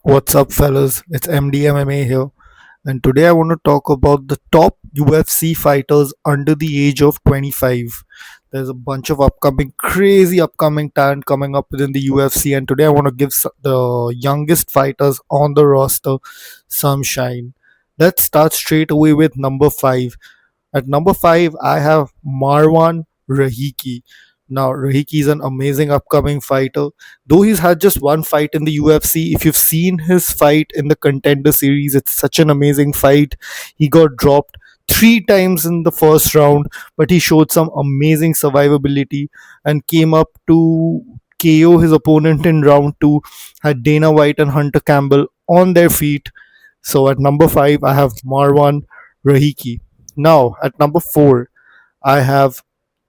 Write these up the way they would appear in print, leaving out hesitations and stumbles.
What's up, fellas? It's MDMMA here, and today I want to talk about the top UFC fighters under the age of 25. There's a bunch of crazy upcoming talent coming up within the UFC, and today I want to give the youngest fighters on the roster some shine. Let's start straight away with number 5. At number 5, I have Marwan Rahiki. Now, Rahiki is an amazing upcoming fighter. Though he's had just one fight in the UFC, if you've seen his fight in the Contender Series, it's such an amazing fight. He got dropped three times in the first round, but he showed some amazing survivability and came up to KO his opponent in round 2, had Dana White and Hunter Campbell on their feet. So at number 5, I have Marwan Rahiki. Now, at number 4, I have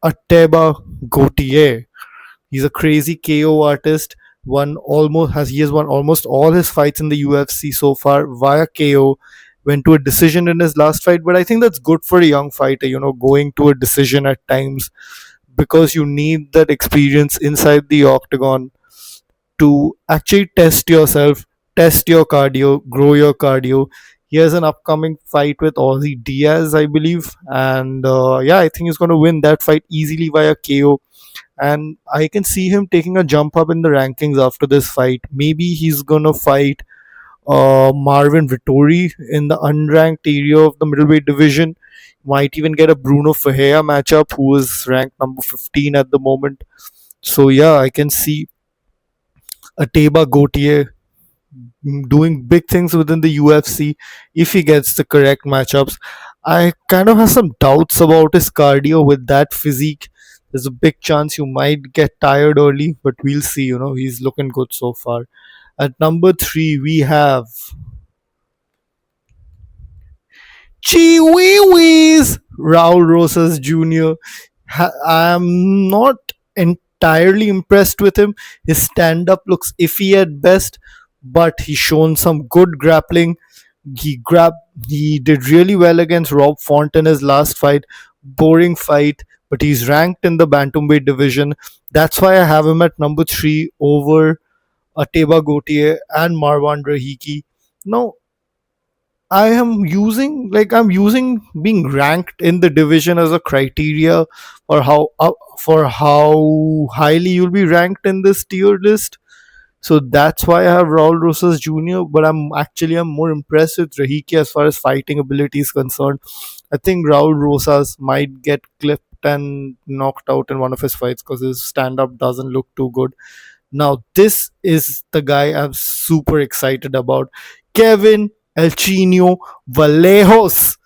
Ateba Gautier. He's a crazy KO artist. He has won almost all his fights in the UFC so far via KO. Went to a decision in his last fight, but I think that's good for a young fighter, going to a decision at times because you need that experience inside the octagon to actually test yourself, test your cardio, grow your cardio. He has an upcoming fight with Ozzy Diaz, I believe, and yeah, I think he's going to win that fight easily via KO. And I can see him taking a jump up in the rankings after this fight. Maybe he's gonna fight Marvin Vittori in the unranked area of the middleweight division. Might even get a Bruno Ferreira matchup, who is ranked number 15 at the moment. So yeah, I can see Ateba Gautier doing big things within the UFC if he gets the correct matchups. I kind of have some doubts about his cardio with that physique. There's a big chance you might get tired early, but we'll see. He's looking good so far. At number 3, we have Chiwiwis Raul Rosas Jr. I'm not entirely impressed with him. His stand up looks iffy at best, but he's shown some good grappling. He did really well against Rob Font in his last fight. Boring fight, but he's ranked in the bantamweight division. That's why I have him at number 3 over Ateba Gautier and Marwan Rahiki. Now, I'm using being ranked in the division as a criteria for how highly you'll be ranked in this tier list. So that's why I have Raul Rosas Jr. But I'm more impressed with Rahiki as far as fighting ability is concerned. I think Raul Rosas might get clipped and knocked out in one of his fights because his stand up doesn't look too good. Now, this is the guy I'm super excited about, Kevin Elchinio Vallejos.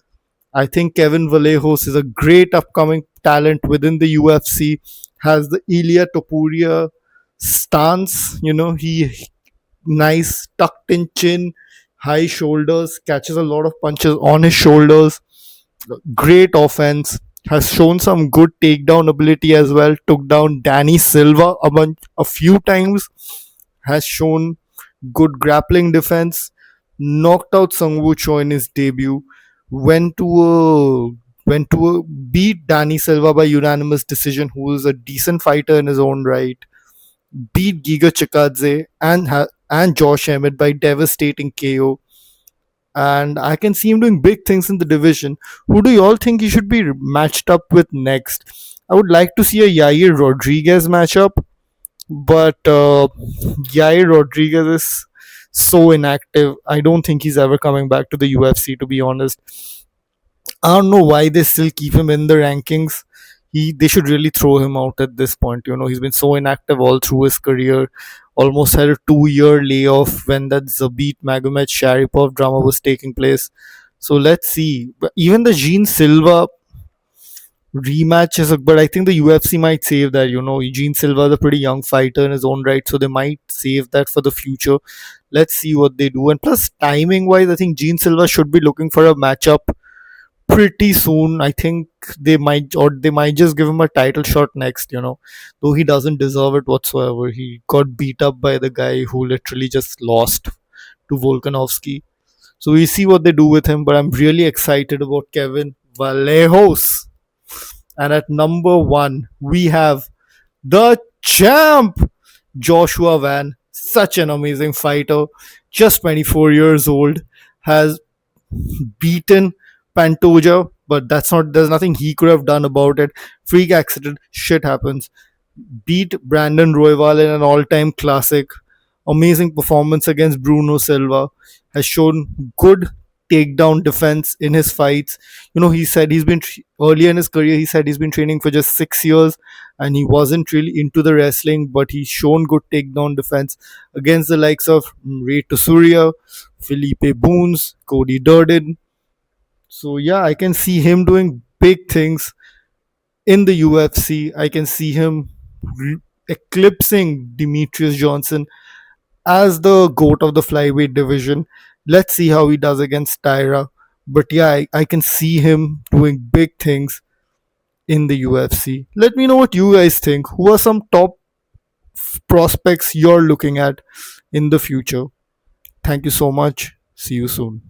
I think Kevin Vallejos is a great upcoming talent within the UFC. Has the Ilya Topuria stance, he nice tucked in chin, high shoulders, catches a lot of punches on his shoulders. Great offense. Has shown some good takedown ability as well. Took down Danny Silva a few times. Has shown good grappling defense. Knocked out Sungwoo Cho in his debut. Went to a beat Danny Silva by unanimous decision, who is a decent fighter in his own right. Beat Giga Chikadze and Josh Emmett by devastating KO. And I can see him doing big things in the division. Who do you all think he should be matched up with next? I would like to see a Yair Rodriguez matchup, but Yair Rodriguez is so inactive. I don't think he's ever coming back to the UFC, to be honest. I don't know why they still keep him in the rankings. They should really throw him out at this point. He's been so inactive all through his career. Almost had a 2-year layoff when that Zabit Magomed Sharipov drama was taking place. So let's see. But even the Gene Silva rematch but I think the UFC might save that. Gene Silva is a pretty young fighter in his own right, so they might save that for the future. Let's see what they do. And plus, timing wise, I think Gene Silva should be looking for a matchup pretty soon. I think they might just give him a title shot next, though he doesn't deserve it whatsoever. He got beat up by the guy who literally just lost to Volkanovski. So we see what they do with him, but I'm really excited about Kevin Vallejos. And at number 1, we have the champ, Joshua Van such an amazing fighter, just 24 years old, has beaten Pantoja, but there's nothing he could have done about it. Freak accident, shit happens. Beat Brandon Royval in an all time classic. Amazing performance against Bruno Silva. Has shown good takedown defense in his fights. He said earlier in his career, he said he's been training for just 6 years and he wasn't really into the wrestling, but he's shown good takedown defense against the likes of Ray Tusuria, Felipe Boons, Cody Durden. So yeah, I can see him doing big things in the UFC. I can see him eclipsing Demetrius Johnson as the GOAT of the flyweight division. Let's see how he does against Tyra. But yeah, I can see him doing big things in the UFC. Let me know what you guys think. Who are some top prospects you're looking at in the future? Thank you so much. See you soon.